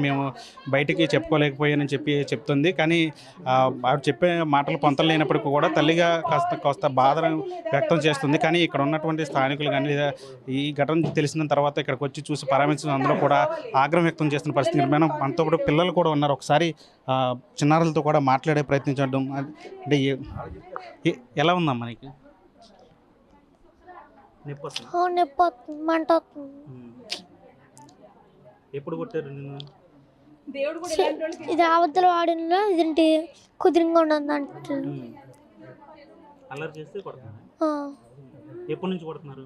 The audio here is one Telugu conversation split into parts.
మేము బయటికి చెప్పుకోలేకపోయానని చెప్తుంది. కానీ ఆవిడ చెప్పే మాటలు పొంతలు లేనప్పటికీ కూడా తల్లిగా కాస్త బాధను వ్యక్తం చేస్తుంది. కానీ ఇక్కడ ఉన్నటువంటి స్థానికులు కానీ లేదా ఈ ఘటన తెలిసిన తర్వాత ఇక్కడికి వచ్చి చూసి పరామర్శించడం అందులో కూడా ఆగ్రహం వ్యక్తం చేస్తున్న పరిస్థితి నిర్మాణం. మనతో కూడా పిల్లలు కూడా ఉన్నారు. ఒకసారి చిన్నారులతో కూడా మాట్లాడే ప్రయత్నించడం అంటే ఎలా ఉందమ్మా నీకు? ఎప్పుడు కొట్టారు నిన్ను? ఇది అబద్ధాలు ఆడిన ఇదేంటి కుదిరింగా ఉండదు అల్లరి చేస్తే కొడుతున్నారు. ఎప్పటి నుంచి కొడుతున్నారు?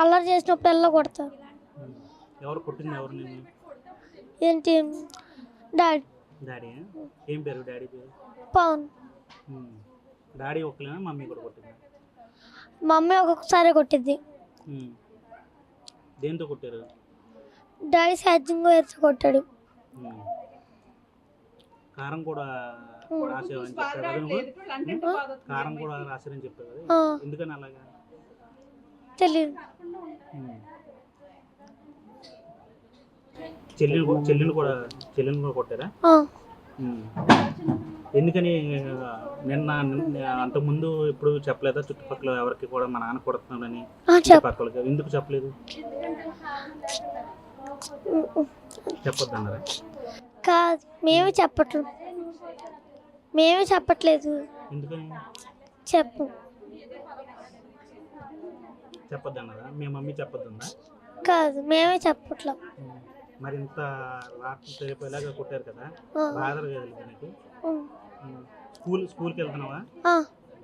అల్లరి చేసినప్పుడు ఎలా కొడతారు. ఎవరు కొట్టింది? ఎవరు నిన్ను? ఏంటి డాడీ. డాడీ ఏం పేరు? డాడీ పేరు పవన్. డాడీ ఒక్కలేనా? మమ్మీ కూడా కొట్టింది? మమ్మీ ఒక్కొక్కసారి కొట్టిద్ది. దేంతో కొట్టారు? డాడీ ఛార్జింగ్ వేసి కొట్టాడు. కారం కూడా రాసేవని చెప్పారు కదా నువ్వు? కారం కూడా రాసారని చెప్పారు కదా, ఎందుకని అలాగా? తెలియదు. చెల్లిని కూడా కొట్టారా? ఎందుకని? నిన్న అంతకుముందు ఎప్పుడు చెప్పలేదా చుట్టుపక్కల ఎవరికి కూడా మా నాన్న కొడుతున్నాడని? చుట్టుపక్కలకి ఎందుకు చెప్పలేదు? చెప్పొద్దు అన్నారా? కాదు, మేమే చెప్పట్లేదు. ఎందుకని చెప్పొద్దు అన్నారా? మీ మమ్మీ చెప్పొద్దుందా? కాదు, మేమే చెప్పట్లేదు. మరి ఇంత రాత్రి తెలిపోయేలాగా కొట్టారు కదా, బాధలు కదా నీకు? స్కూల్కి వెళ్తున్నావా?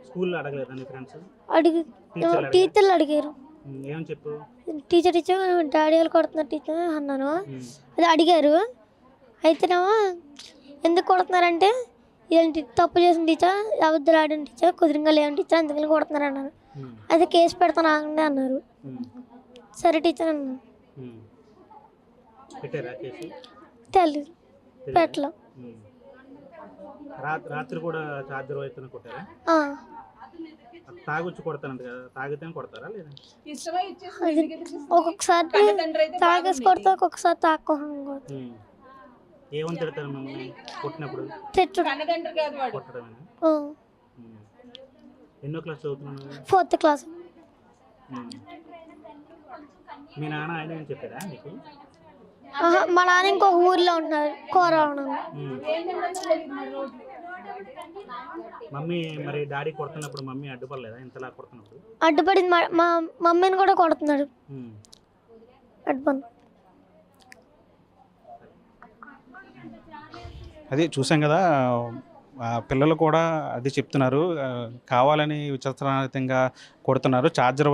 స్కూల్లో అడగలేదా నీ ఫ్రెండ్స్? టీచర్లు అడిగారు. ఏమని చెప్పు? టీచర్ డాడీ వాళ్ళు కొడుతున్నారు టీచర్ అన్నాను. అది అడిగారు. అయితేనేమో ఎందుకు కొడుతున్నారంటే ఏంటి తప్పు చేసిన టీచర్, అబద్ధాలు ఆడిన టీచర్, కుదిరింగా లేని టీచర్, అందుకని కొడుతున్నారు అన్నారు. అయితే కేసు పెడతాను ఆగండి అన్నారు. సరే టీచర్ అన్నారు. తెలీదు, పెట్టలే. రాత్రి కూడా చార్జర్ వైపున కొట్టారా? తాగొచ్చి కొడతానంట కదా, తాగితే కొడతారా లేదా? ఒక్కొక్కసారి తాగేసి కొడతా, ఒక్కొక్కసారి తాగకుండా. ఏమని తిడతారు మమ్మల్ని కొట్టినప్పుడు? కొట్టడమేనా? ఎన్నో క్లాస్ చదువుతున్నాను? 4th class. మీ నాన్న ఆయన ఏం చెప్పారా నీకు? మా నాన్న ఇంకొక ఊర్లో ఉంటున్నారు, కోరవనం. మమ్మీ మరి డాడీ కొడుతున్నప్పుడు మమ్మీ అడ్డుపడలేదా? ఇంతలా కొడుతున్నప్పుడు అడ్డుపడింది. మా మమ్మీని కూడా కొడుతున్నాడు. అడ్డుపడి అది చూసాం కదా. పిల్లలు కూడా అది చెప్తున్నారు, కావాలని విచక్షణారహితంగా కొడుతున్నారు. ఛార్జర్